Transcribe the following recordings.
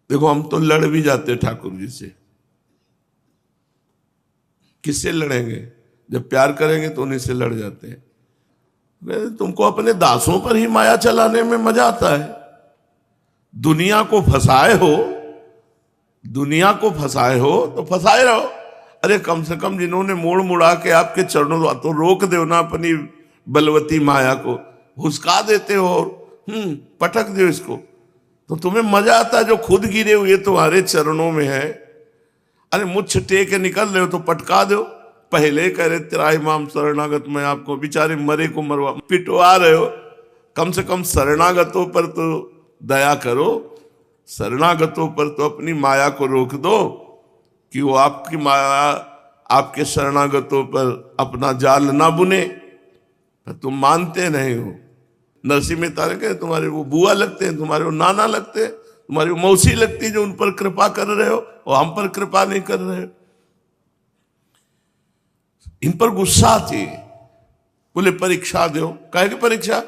देखो हम तो लड़ भी जाते ठाकुर जी से, किससे लड़ेंगे? जब प्यार करेंगे तो उन्हीं से लड़ जाते हैं। तुमको अपने दासों पर ही माया चलाने में मजा आता है। दुनिया को फंसाए हो, दुनिया को फंसाए हो तो फंसाए रहो। अरे कम से कम जिन्होंने मोड़ मुड़ा के आपके चरणों तो रोक दो ना अपनी बलवती माया को, हुस्का देते हो और पटक दो इसको, तो तुम्हें मजा आता है। जो खुद गिरे हुए तुम्हारे चरणों में है, अरे मुझ टेक के निकल रहे हो तो पटका दो। पहले कह रहे त्राहिमाम शरणागत, मैं आपको बेचारे मरे को मरवा पिटवा रहे हो, कम से कम शरणागतों पर तो दया करो। शरणागतों पर तो अपनी माया को रोक दो कि वो आपकी माया आपके शरणागतों पर अपना जाल ना बुने। पर तुम मानते नहीं हो। नरसिंह मेहता ने कहे तुम्हारे वो बुआ लगते हैं, तुम्हारे वो नाना लगते हैं, तुम्हारी वो मौसी लगती है जो उन पर कृपा कर रहे हो और हम पर कृपा नहीं कर रहे हो। इन पर गुस्सा थी। बोले परीक्षा दो। कहे कि परीक्षा?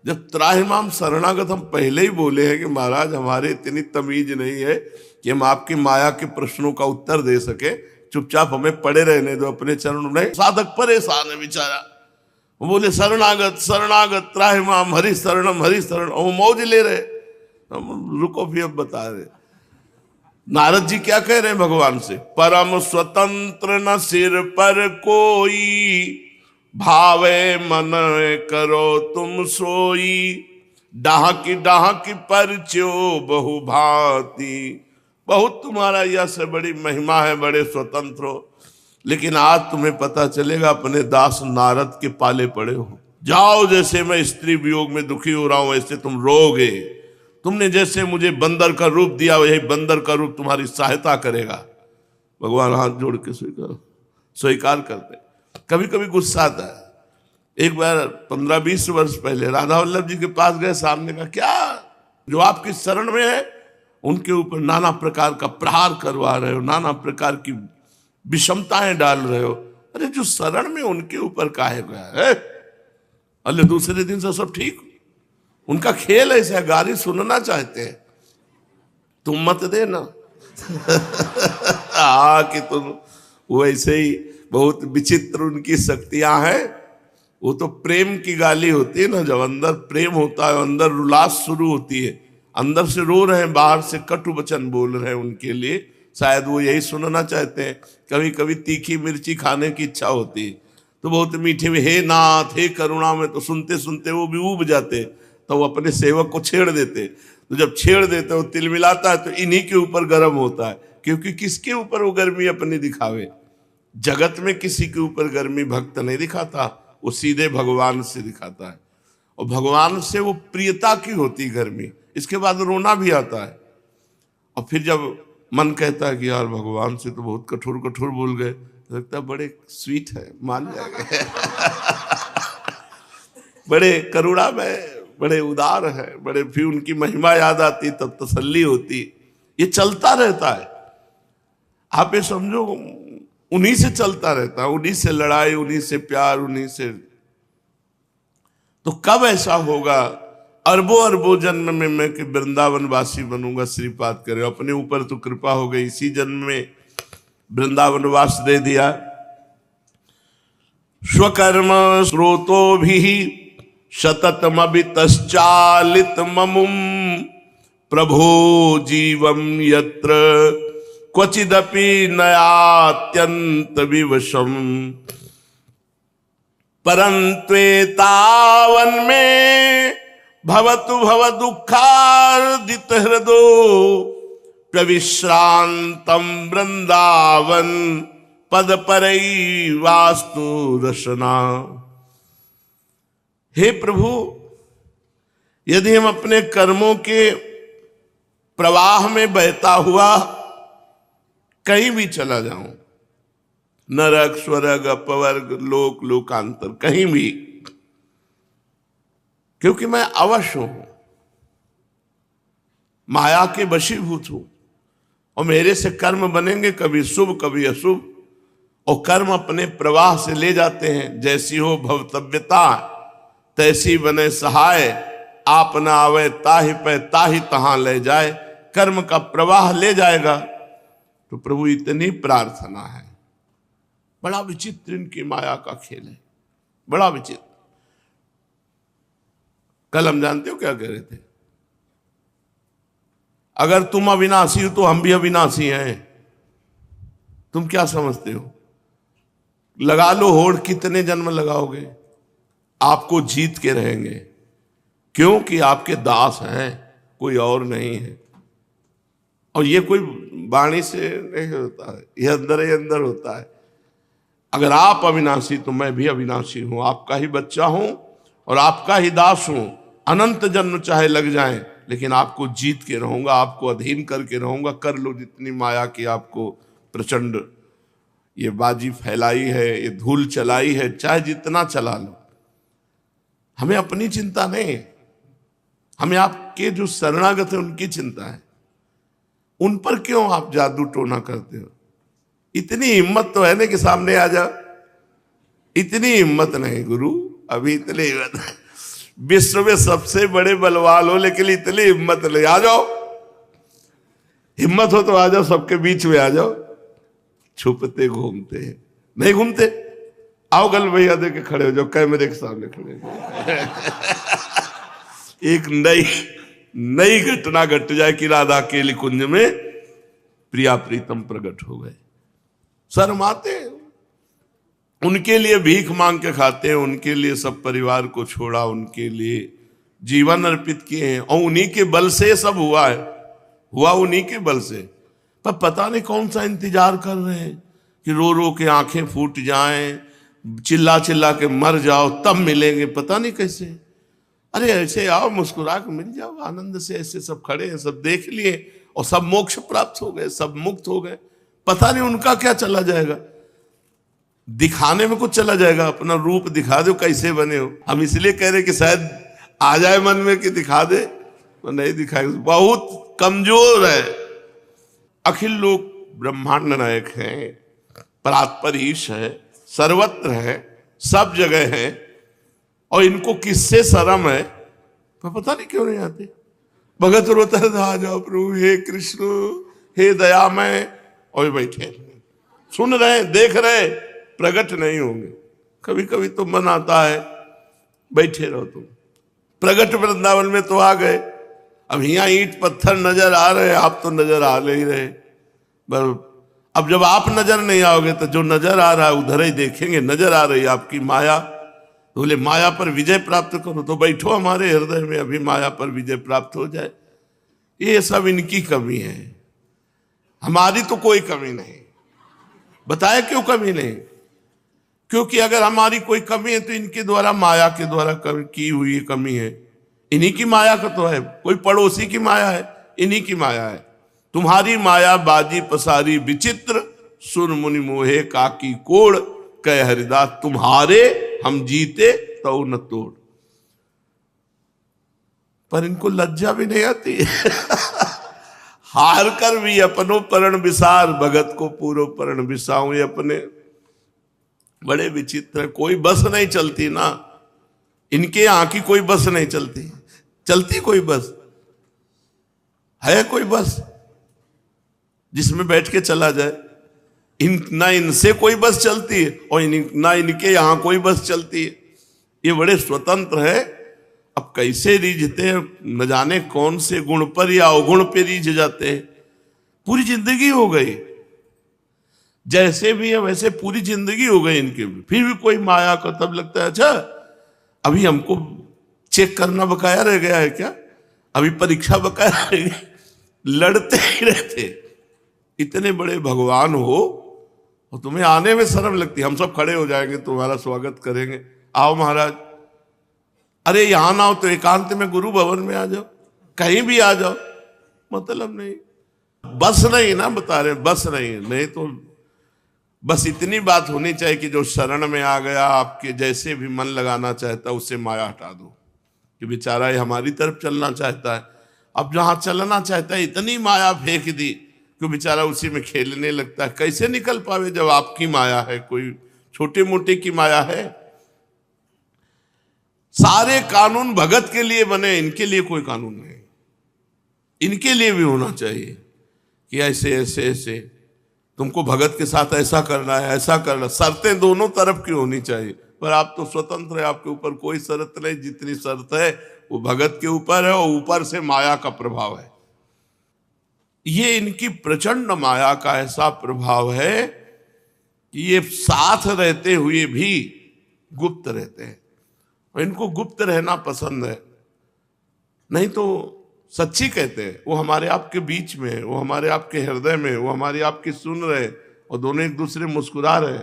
जब त्राहिमाम शरणागत हम पहले ही बोले हैं कि महाराज हमारे इतनी तमीज नहीं है कि हम आपकी माया के प्रश्नों का उत्तर दे सके, चुपचाप हमें पड़े रहने दो अपने चरणों में। साधक परेशान है बेचारा। वो बोले शरणागत शरणागत त्राहिमाम हरि शरणम हरि शरण, वो मौज ले रहे। हम रुको भी अब बता रहे। नारद जी क्या कह रहे हैं भगवान से? परम स्वतंत्र न सिर पर कोई, भावे मन करो तुम सोई, डाह की परचो बहु भांति। बहुत तुम्हारा यश है, बड़ी महिमा है, बड़े स्वतंत्र हो, लेकिन आज तुम्हें पता चलेगा अपने दास नारद के पाले पड़े हो। जाओ, जैसे मैं स्त्री वियोग में दुखी हो रहा हूं वैसे तुम रोगे। तुमने जैसे मुझे बंदर का रूप दिया यही बंदर का रूप तुम्हारी सहायता करेगा। भगवान हाथ जोड़ के स्वीकार करते। कभी कभी गुस्सा आता है। एक बार 15-20 वर्ष पहले राधा वल्लभ जी के पास गए, सामने का क्या जो आपकी शरण में है उनके ऊपर नाना प्रकार का प्रहार करवा रहे हो, नाना प्रकार की विषमताएं डाल रहे हो। अरे जो शरण में उनके ऊपर काहे गया है? अरे दूसरे दिन से सब ठीक। उनका खेल ऐसा, गाली सुनना चाहते हैं, तुम मत देना। कि तुम वैसे ही बहुत विचित्र उनकी शक्तियां हैं। वो तो प्रेम की गाली होती है ना, जब अंदर प्रेम होता है, अंदर उल्लास शुरू होती है, अंदर से रो रहे हैं, बाहर से कटु वचन बोल रहे हैं उनके लिए, शायद वो यही सुनना चाहते हैं। कभी कभी तीखी मिर्ची खाने की इच्छा होती है तो बहुत मीठे में हे नाथ हे करुणा में, तो सुनते सुनते वो भी ऊब जाते, तो वो अपने सेवक को छेड़ देते। तो जब छेड़ देते वो तिल मिलाता है तो इन्हीं के ऊपर गर्म होता है, क्योंकि किसके ऊपर वो गर्मी अपनी दिखावे? जगत में किसी के ऊपर गर्मी भक्त नहीं दिखाता, वो सीधे भगवान से दिखाता है। और भगवान से वो प्रियता की होती गर्मी। इसके बाद रोना भी आता है। और फिर जब मन कहता है कि यार भगवान से तो बहुत कठोर कठोर बोल गए, तो लगता है बड़े स्वीट है, मान जाएंगे। बड़े करुणा में, बड़े उदार है, बड़े, फिर उनकी महिमा याद आती तब तसल्ली होती। ये चलता रहता है। आप ये समझो उन्हीं से चलता रहता है, उन्हीं से लड़ाई, उन्हीं से प्यार, उन्हीं से। तो कब ऐसा होगा? अरबों अरबों जन्म में मैं कि वृंदावन वासी बनूंगा, श्रीपाद करे। अपने ऊपर तो कृपा हो गई, इसी जन्म में वृंदावन वास दे दिया। स्वकर्म स्रोतो भी शततमभितश्चालित ममुम प्रभो जीवम यत्र क्वचिदपि नयात्यंत विवशम परंत्वेतावन में भवतु भव दुखार्दित हृदो प्रविश्रांतम वृंदावन पद परई वास्तु रसना। हे प्रभु, यदि हम अपने कर्मों के प्रवाह में बहता हुआ कहीं भी चला जाऊं, नरक स्वर्ग अपवर्ग लोक लोकांतर, कहीं भी, क्योंकि मैं अवश्य हूं, माया के वशीभूत हूं, और मेरे से कर्म बनेंगे कभी शुभ कभी अशुभ, और कर्म अपने प्रवाह से ले जाते हैं। जैसी हो भवतव्यता तैसी बने सहाय, आप न आवे ताहि पे ताहि तहां ले जाए। कर्म का प्रवाह ले जाएगा। तो प्रभु इतनी प्रार्थना है। बड़ा विचित्र इनकी माया का खेल है, बड़ा विचित्र। कल हम जानते हो क्या कह रहे थे? अगर तुम अविनाशी हो तो हम भी अविनाशी हैं। तुम क्या समझते हो? लगा लो होड़, कितने जन्म लगाओगे, आपको जीत के रहेंगे, क्योंकि आपके दास हैं, कोई और नहीं है। और ये कोई वाणी से नहीं होता है, ये अंदर ही अंदर होता है। अगर आप अविनाशी तो मैं भी अविनाशी हूं, आपका ही बच्चा हूं और आपका ही दास हूं। अनंत जन्म चाहे लग जाएं, लेकिन आपको जीत के रहूंगा, आपको अधीन करके रहूंगा। कर लो जितनी माया की आपको प्रचंड ये बाजी फैलाई है, ये धूल चलाई है, चाहे जितना चला लो। हमें अपनी चिंता नहीं, हमें आपके जो शरणागत है उनकी चिंता है। उन पर क्यों आप जादू टोना करते हो? इतनी हिम्मत तो है ना कि सामने आ जाओ। इतनी हिम्मत नहीं गुरु, अभी इतनी हिम्मत नहीं। विश्व में सबसे बड़े बलवान हो, लेकिन इतनी हिम्मत नहीं। आ जाओ, हिम्मत हो तो आ जाओ, सबके बीच में आ जाओ। छुपते घूमते हैं, नहीं घूमते। आओ गल भैया दे के खड़े हो जाओ, कैमरे के सामने खड़े हो एक नई घटना घट जाए कि राधा के कुंज में प्रिया प्रीतम प्रकट हो गए। शर्माते हैं, उनके लिए भीख मांग के खाते हैं, उनके लिए सब परिवार को छोड़ा, उनके लिए जीवन अर्पित किए हैं, और उन्हीं के बल से सब हुआ है, हुआ उन्हीं के बल से। पर पता नहीं कौन सा इंतजार कर रहे हैं कि रो रो के आंखें फूट जाएं, चिल्ला चिल्ला के मर जाओ तब मिलेंगे, पता नहीं कैसे। अरे ऐसे आओ, मुस्कुरा के मिल जाओ आनंद से। ऐसे सब खड़े हैं, सब देख लिए और सब मोक्ष प्राप्त हो गए, सब मुक्त हो गए। पता नहीं उनका क्या चला जाएगा, दिखाने में कुछ चला जाएगा। अपना रूप दिखा दो कैसे बने हो। हम इसलिए कह रहे कि शायद आ जाए मन में कि दिखा दे, तो नहीं दिखाएगा, बहुत कमजोर है। अखिल लोक ब्रह्मांड नायक है, परात्पर ईश है, सर्वत्र है, सब जगह है, और इनको किससे शर्म है तो पता नहीं क्यों नहीं आते। भगत रोता है, आ जाओ प्रभु, हे कृष्ण, हे दयामय, और बैठे सुन रहे, देख रहे, प्रकट नहीं होंगे। कभी कभी तो मन आता है बैठे रहो तुम। प्रकट वृंदावन में तो आ गए, अब यहाँ ईंट पत्थर नजर आ रहे, आप तो नजर आ नहीं रहे। अब जब आप नजर नहीं आओगे तो जो नजर आ रहा है उधर ही देखेंगे। नजर आ रही है आपकी माया, तो बोले माया पर विजय प्राप्त करो, तो बैठो हमारे हृदय में, अभी माया पर विजय प्राप्त हो जाए। ये सब इनकी कमी है, हमारी तो कोई कमी नहीं। बताए क्यों कमी नहीं? क्योंकि अगर हमारी कोई कमी है तो इनके द्वारा, माया के द्वारा की हुई कमी है। इन्हीं की माया का तो है, कोई पड़ोसी की माया है? इन्हीं की माया है। तुम्हारी माया बाजी पसारी विचित्र, सुन मुनि मोहे काकी कोड़, कह हरिदास तुम्हारे हम जीते तो न तोड़। पर इनको लज्जा भी नहीं आती हार कर भी अपनो परण विसार, भगत को पूरो परण विसाऊं। ये अपने बड़े विचित्र, कोई बस नहीं चलती ना इनके यहाँ की, कोई बस नहीं चलती। चलती कोई बस है? कोई बस जिसमें बैठ के चला जाए? ना इनसे कोई बस चलती है और ना इनके यहाँ कोई बस चलती है। ये बड़े स्वतंत्र है। अब कैसे रीझते हैं, न जाने कौन से गुण पर या अवगुण पे रीझ जाते हैं। पूरी जिंदगी हो गई, जैसे भी है वैसे पूरी जिंदगी हो गई इनके, फिर भी कोई माया का तब लगता है अच्छा अभी हमको चेक करना बकाया रह गया है क्या, अभी परीक्षा बकाया रह गई। लड़ते ही रहते। इतने बड़े भगवान हो और तुम्हें आने में शर्म लगती है। हम सब खड़े हो जाएंगे, तुम्हारा स्वागत करेंगे, आओ महाराज। अरे यहां ना हो तो एकांत में गुरु भवन में आ जाओ, कहीं भी आ जाओ, मतलब नहीं। बस नहीं ना बता रहे, बस नहीं तो बस इतनी बात होनी चाहिए कि जो शरण में आ गया, आपके जैसे भी मन लगाना चाहता है उससे माया हटा दो कि बेचारा ये हमारी तरफ चलना चाहता है। अब जहां चलना चाहता है इतनी माया फेंक दी कि बेचारा उसी में खेलने लगता है। कैसे निकल पावे जब आपकी माया है, कोई छोटे मोटे की माया है। सारे कानून भगत के लिए बने, इनके लिए कोई कानून नहीं। इनके लिए भी होना चाहिए कि ऐसे ऐसे ऐसे तुमको भगत के साथ ऐसा करना है, ऐसा करना। शर्तें दोनों तरफ की होनी चाहिए, पर आप तो स्वतंत्र है, आपके ऊपर कोई शर्त नहीं। जितनी शर्त है वो भगत के ऊपर है और ऊपर से माया का प्रभाव है। ये इनकी प्रचंड माया का ऐसा प्रभाव है कि ये साथ रहते हुए भी गुप्त रहते हैं, और इनको गुप्त रहना पसंद है। नहीं तो सच्ची कहते हैं, वो हमारे आपके बीच में है, वो हमारे आपके हृदय में, वो हमारी आपकी सुन रहे और दोनों एक दूसरे मुस्कुरा रहे।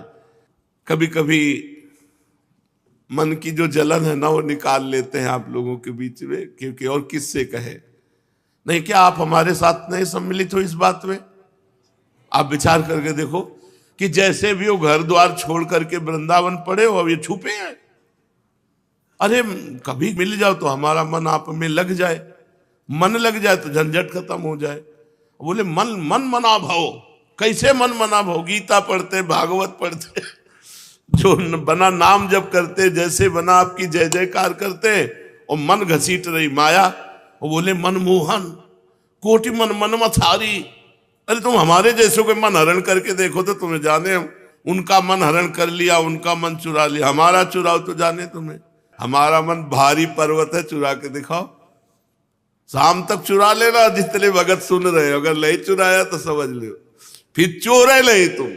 कभी कभी मन की जो जलन है ना वो निकाल लेते हैं आप लोगों के बीच में, क्योंकि और किससे कहे। नहीं, क्या आप हमारे साथ नहीं सम्मिलित हो इस बात में? आप विचार करके देखो कि जैसे भी वो घर द्वार छोड़ करके वृंदावन पड़े हो, अब ये छुपे हैं। अरे कभी मिल जाओ तो हमारा मन आप में लग जाए, मन लग जाए तो झंझट खत्म हो जाए। बोले मन मन मना भाव। कैसे मन मना भाव? गीता पढ़ते, भागवत पढ़ते, जो बना नाम जप करते, जैसे बना आपकी जय जयकार करते, और मन घसीट रही माया। वो बोले मनमोहन कोटि मन मन मथारी। अरे तुम हमारे जैसों के मन हरण करके देखो तो तुम्हें जाने। उनका मन हरण कर लिया, उनका मन चुरा लिया, हमारा चुराओ तो जाने तुम्हें। हमारा मन भारी पर्वत है, चुरा के दिखाओ। शाम तक चुरा लेना जितने भगत सुन रहे हो। अगर नहीं चुराया तो समझ लो फिर चोर है नहीं तुम।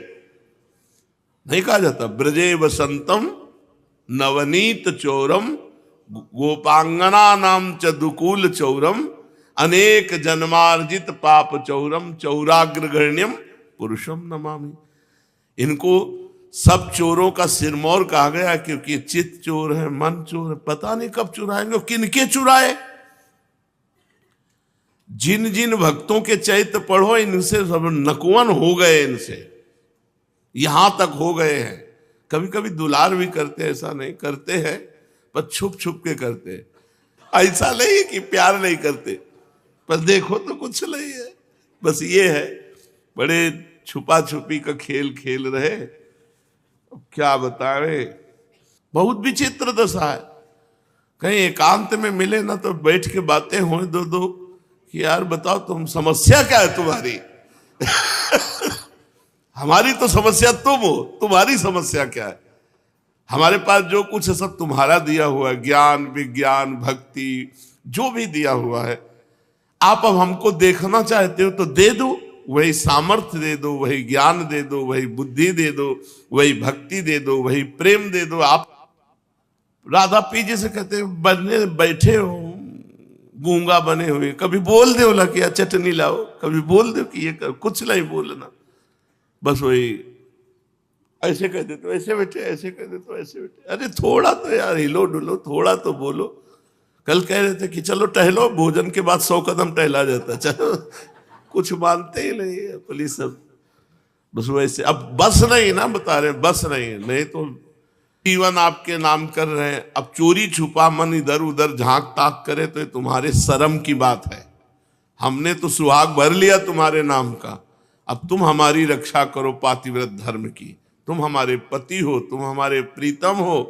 नहीं कहा जाता ब्रजे वसंतम नवनीत चोरम गोपांगना नाम च दुकूल चौरम अनेक जन्मार्जित पाप चौरम चौराग्रगण्यम पुरुषम नमामि। इनको सब चोरों का सिरमौर कहा गया, क्योंकि चित्त चोर है, मन चोर है। पता नहीं कब चुराएंगे, किनके चुराए। जिन जिन भक्तों के चैत्य पढ़ो, इनसे सब नकुवन हो गए, इनसे यहां तक हो गए हैं। कभी कभी दुलार भी करते, ऐसा नहीं करते हैं, पर छुप छुप के करते हैं। ऐसा नहीं है कि प्यार नहीं करते, पर देखो तो कुछ नहीं है। बस ये है, बड़े छुपा छुपी का खेल खेल रहे। क्या बतावे, बहुत विचित्र दशा है। कहीं एकांत में मिले ना तो बैठ के बातें हो दो दो कि यार बताओ तुम समस्या क्या है तुम्हारी। हमारी तो समस्या तुम हो, तुम्हारी समस्या क्या है। हमारे पास जो कुछ है सब तुम्हारा दिया हुआ है, ज्ञान विज्ञान भक्ति जो भी दिया हुआ है। आप अब हमको देखना चाहते हो तो दे दो, वही सामर्थ्य दे दो, वही ज्ञान दे दो, वही बुद्धि दे दो, वही भक्ति दे दो, वही प्रेम दे दो। आप राधा पी जी से कहते हो बनने बैठे हो गूंगा बने हुए, कभी बोल दो ला कि चटनी लाओ, कभी बोल दो कि ये कर, कुछ नहीं बोलना। बस वही ऐसे कह दे तो ऐसे बैठे, ऐसे कह दे तो ऐसे बैठे। अरे थोड़ा तो यार हिलो डुलो, थोड़ा तो बोलो। कल कह रहे थे कि चलो टहलो, भोजन के बाद 100 कदम टहला जाता। चलो कुछ मानते ही नहीं है पुलिस सब। बस वैसे अब बस नहीं ना बता रहे, बस नहीं है। नहीं तो जीवन आपके नाम कर रहे हैं। अब चोरी छुपा मन इधर उधर झांक ताक करे तो ये तुम्हारे शर्म की बात है। हमने तो सुहाग भर लिया तुम्हारे नाम का, अब तुम हमारी रक्षा करो पातिव्रत धर्म की। तुम हमारे पति हो, तुम हमारे प्रीतम हो,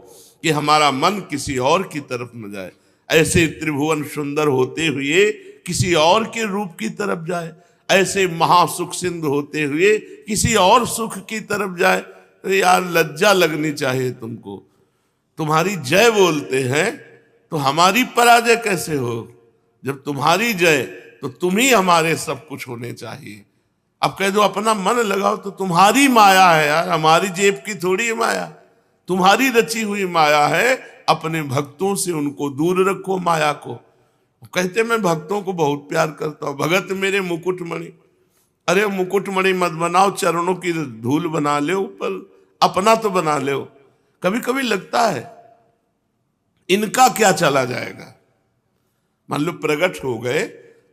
कि हमारा मन किसी और की तरफ न जाए। ऐसे त्रिभुवन सुंदर होते हुए किसी और के रूप की तरफ जाए, ऐसे महासुख सिंधु होते हुए किसी और सुख की तरफ जाए। तो यार लज्जा लगनी चाहिए तुमको। तुम्हारी जय बोलते हैं तो हमारी पराजय कैसे हो? जब तुम्हारी जय तो तुम ही हमारे सब कुछ होने चाहिए। अब कह दो अपना मन लगाओ, तो तुम्हारी माया है यार, हमारी जेब की थोड़ी माया, तुम्हारी रची हुई माया है। अपने भक्तों से उनको दूर रखो माया को। कहते मैं भक्तों को बहुत प्यार करता हूं, भगत मेरे मुकुटमणि। अरे मुकुटमणि मत बनाओ, चरणों की धूल बना ले, ऊपर अपना तो बना ले। कभी कभी लगता है इनका क्या चला जाएगा। मान लो प्रकट हो गए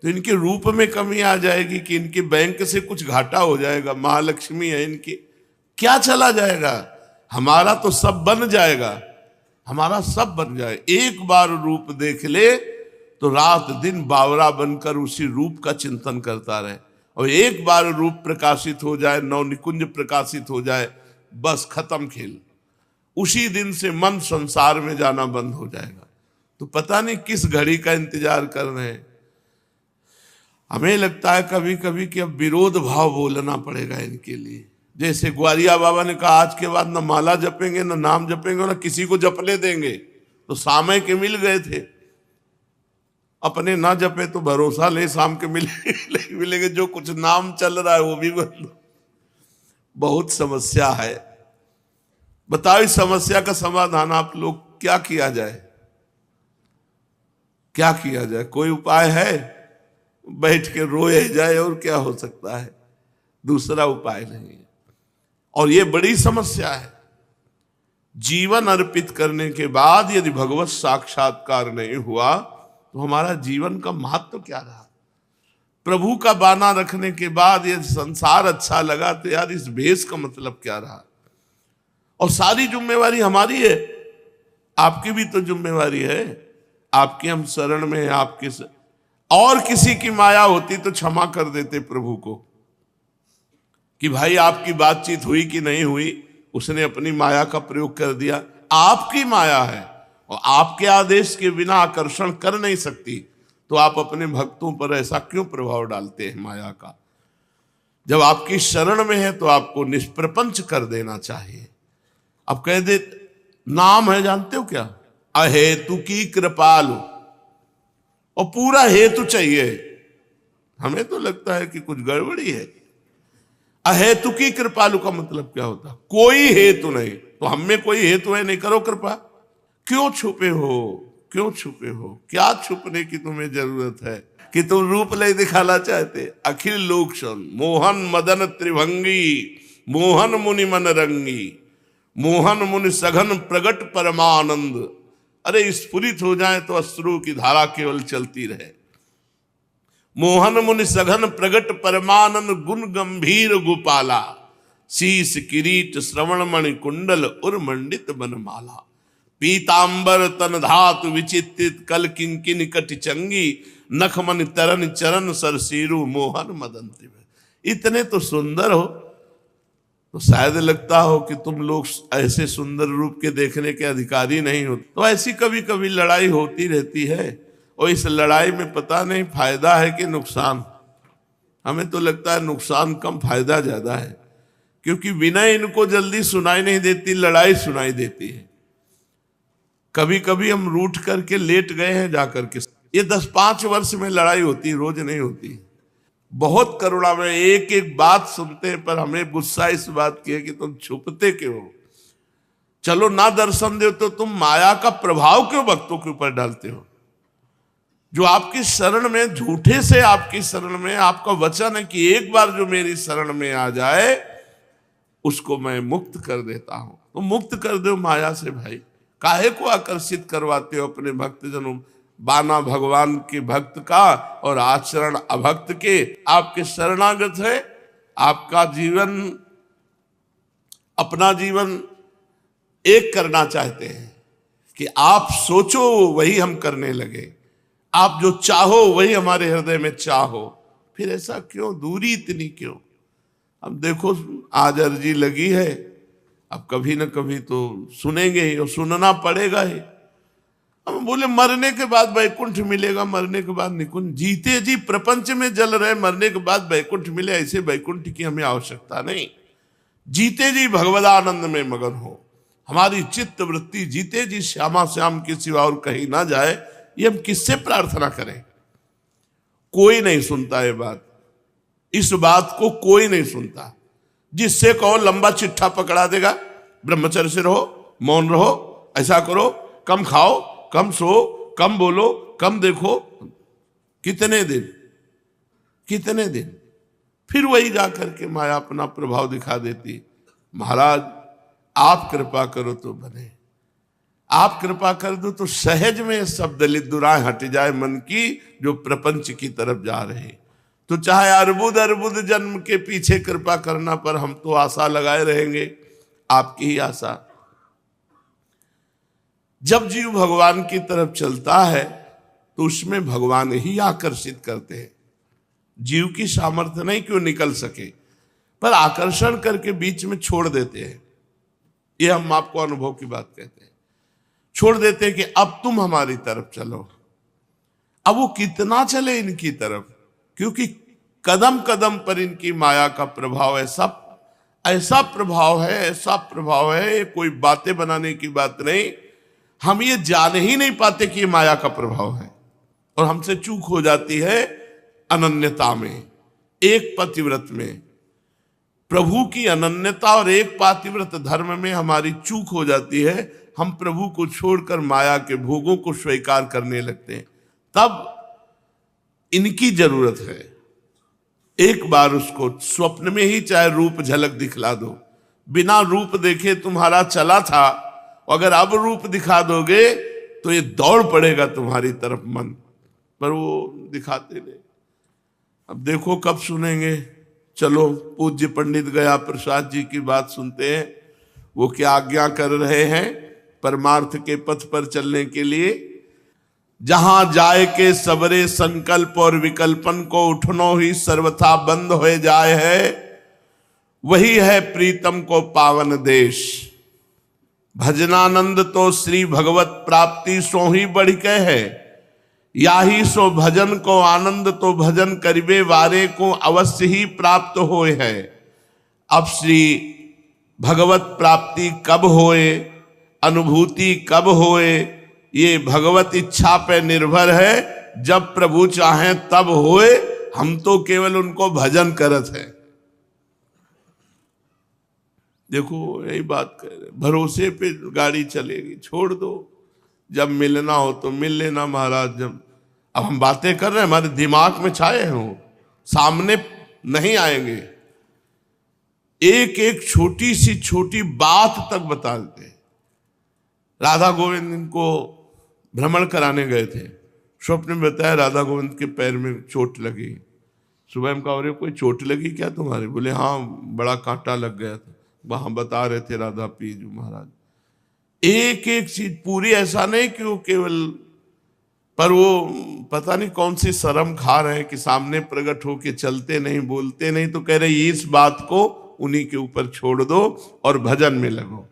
तो इनके रूप में कमी आ जाएगी, कि इनके बैंक से कुछ घाटा हो जाएगा। महालक्ष्मी है इनकी, क्या चला जाएगा। हमारा तो सब बन जाएगा, हमारा सब बन जाए। एक बार रूप देख ले तो रात दिन बावरा बनकर उसी रूप का चिंतन करता रहे। और एक बार रूप प्रकाशित हो जाए, नव निकुंज प्रकाशित हो जाए, बस खत्म खेल। उसी दिन से मन संसार में जाना बंद हो जाएगा। तो पता नहीं किस घड़ी का इंतजार कर रहे हैं। हमें लगता है कभी कभी कि अब विरोध भाव बोलना पड़ेगा इनके लिए। जैसे ग्वारिया बाबा ने कहा आज के बाद न माला जपेंगे न नाम जपेंगे न किसी को जपने देंगे, तो सामय के मिल गए थे। अपने ना जपे तो भरोसा ले शाम के मिलेंगे, जो कुछ नाम चल रहा है वो भी बंद। बहुत समस्या है। बताओ इस समस्या का समाधान आप लोग क्या किया जाए, क्या किया जाए? कोई उपाय है? बैठ के रोए जाए और क्या हो सकता है? दूसरा उपाय नहीं है। और ये बड़ी समस्या है। जीवन अर्पित करने के बाद यदि भगवत साक्षात्कार नहीं हुआ तो हमारा जीवन का महत्व क्या रहा? प्रभु का बाना रखने के बाद यदि संसार अच्छा लगा तो यार इस भेष का मतलब क्या रहा? और सारी जिम्मेवारी हमारी है, आपकी भी तो जिम्मेवारी है। आपकी हम शरण में है, आपके और किसी की माया होती तो क्षमा कर देते प्रभु को कि भाई आपकी बातचीत हुई कि नहीं हुई, उसने अपनी माया का प्रयोग कर दिया। आपकी माया है और आपके आदेश के बिना आकर्षण कर नहीं सकती, तो आप अपने भक्तों पर ऐसा क्यों प्रभाव डालते हैं माया का? जब आपकी शरण में है तो आपको निष्प्रपंच कर देना चाहिए। अब कह दे नाम है, जानते हो क्या? अहेतु की कृपालु, और पूरा हेतु चाहिए। हमें तो लगता है कि कुछ गड़बड़ी है। अहेतु की कृपालु का मतलब क्या होता? कोई हेतु नहीं। तो हम में कोई हेतु है नहीं, करो कृपा। क्यों छुपे हो? क्यों छुपे हो? क्या छुपने की तुम्हें जरूरत है कि तुम रूप नहीं दिखाना चाहते? अखिल लोक सुन मोहन मदन त्रिभंगी, मोहन मुनि मन रंगी, मोहन मुनि सघन प्रगट परमानंद। अरे स्फुरित हो जाए तो अश्रु की धारा केवल चलती रहे। मोहन मुनि सघन प्रगट परमानंद, गुण गंभीर गोपाला, शीश किरीट श्रवण मणि कुंडल उर्मंडित बनमाला, पीतांबर तन धातु विचित्रित कल किंकिन कट चंगी, नखमन तरन चरण सरसीरु मोहन मदन त्रिभंगी। इतने तो सुंदर हो तो शायद लगता हो कि तुम लोग ऐसे सुंदर रूप के देखने के अधिकारी नहीं हो। तो ऐसी कभी कभी लड़ाई होती रहती है, और इस लड़ाई में पता नहीं फायदा है कि नुकसान। हमें तो लगता है नुकसान कम, फायदा ज्यादा है, क्योंकि विनय इनको जल्दी सुनाई नहीं देती, लड़ाई सुनाई देती है। कभी कभी हम रूठ करके लेट गए हैं जाकर के। ये 10-5 वर्ष में लड़ाई होती, रोज नहीं होती। बहुत करुणा में एक एक बात सुनते हैं, पर हमें गुस्सा इस बात की है कि तुम छुपते क्यों हो? चलो ना दर्शन दो तो तुम माया का प्रभाव क्यों भक्तों के ऊपर डालते हो? जो आपकी शरण में, झूठे से आपकी शरण में, आपका वचन है कि एक बार जो मेरी शरण में आ जाए उसको मैं मुक्त कर देता हूं। तो मुक्त कर दो माया से भाई। काहे को आकर्षित करवाते हो अपने भक्तजनों? बाना भगवान के भक्त का और आचरण अभक्त के। आपके शरणागत है, आपका जीवन, अपना जीवन एक करना चाहते हैं कि आप सोचो वही हम करने लगे, आप जो चाहो वही हमारे हृदय में चाहो। फिर ऐसा क्यों? दूरी इतनी क्यों? अब देखो आज अर्जी लगी है, अब कभी ना कभी तो सुनेंगे ही और सुनना पड़ेगा ही। हम बोले मरने के बाद वैकुंठ मिलेगा, मरने के बाद निकुंज। जीते जी प्रपंच में जल रहे, मरने के बाद वैकुंठ मिले, ऐसे वैकुंठ की हमें आवश्यकता नहीं। जीते जी भगवदानंद में मगन हो, हमारी चित्त वृत्ति जीते जी श्यामा श्याम के सिवा और कहीं ना जाए। ये हम किससे प्रार्थना करें? कोई नहीं सुनता ये बात, इस बात को कोई नहीं सुनता। जिससे कहो लंबा चिट्ठा पकड़ा देगा, ब्रह्मचर्य से रहो, मौन रहो, ऐसा करो, कम खाओ, कम सो, कम बोलो, कम देखो। कितने दिन, कितने दिन? फिर वही जाकर के माया अपना प्रभाव दिखा देती। महाराज आप कृपा करो तो बने, आप कृपा कर दो तो सहज में सब दलित दुराएं हट जाए मन की, जो प्रपंच की तरफ जा रहे। तो चाहे अर्बुद अर्बुद जन्म के पीछे कृपा करना, पर हम तो आशा लगाए रहेंगे, आपकी ही आशा। जब जीव भगवान की तरफ चलता है तो उसमें भगवान ही आकर्षित करते हैं। जीव की सामर्थ्य नहीं क्यों निकल सके, पर आकर्षण करके बीच में छोड़ देते हैं। ये हम आपको अनुभव की बात कहते हैं। छोड़ देते हैं कि अब तुम हमारी तरफ चलो। अब वो कितना चले इनकी तरफ, क्योंकि कदम कदम पर इनकी माया का प्रभाव ऐसा प्रभाव है, ये कोई बातें बनाने की बात नहीं। हम ये जान ही नहीं पाते कि ये माया का प्रभाव है, और हमसे चूक हो जाती है अनन्यता में, एक पतिव्रत में। प्रभु की अनन्यता और एक पातिव्रत धर्म में हमारी चूक हो जाती है। हम प्रभु को छोड़कर माया के भोगों को स्वीकार करने लगते हैं। तब इनकी जरूरत है, एक बार उसको स्वप्न में ही चाहे रूप झलक दिखला दो। बिना रूप देखे तुम्हारा चला था, अगर अब रूप दिखा दोगे तो ये दौड़ पड़ेगा तुम्हारी तरफ मन, पर वो दिखाते नहीं। अब देखो कब सुनेंगे। चलो पूज्य पंडित गया प्रसाद जी की बात सुनते हैं, वो क्या आज्ञा कर रहे हैं परमार्थ के पथ पर चलने के लिए। जहां जाए के सबरे संकल्प और विकल्पन को उठनो ही सर्वथा बंद हो जाए है, वही है प्रीतम को पावन देश। भजनानंद तो श्री भगवत प्राप्ति सो ही बढ़ के है, याही सो भजन को आनंद तो भजन करिबे वारे को अवश्य ही प्राप्त होए है। अब श्री भगवत प्राप्ति कब होए, अनुभूति कब होए, ये भगवत इच्छा पे निर्भर है। जब प्रभु चाहें तब होए, हम तो केवल उनको भजन करत है। देखो यही बात कह रहे, भरोसे पे गाड़ी चलेगी, छोड़ दो। जब मिलना हो तो मिल लेना महाराज। जब अब हम बातें कर रहे हैं, हमारे दिमाग में छाए हैं, वो सामने नहीं आएंगे। एक एक छोटी सी छोटी बात तक बता देते हैं। राधा गोविंद इनको भ्रमण कराने गए थे, स्वप्न में बताया राधा गोविंद के पैर में चोट लगी। सुबह में कहा कोई चोट लगी क्या तुम्हारे? बोले हाँ बड़ा कांटा लग गया था। वहां बता रहे थे राधा पीजू महाराज। एक एक चीज पूरी, ऐसा नहीं कि वो केवल, पर वो पता नहीं कौन सी शर्म खा रहे हैं कि सामने प्रकट होके चलते नहीं, बोलते नहीं, तो कह रहे इस बात को उन्हीं के ऊपर छोड़ दो और भजन में लगो।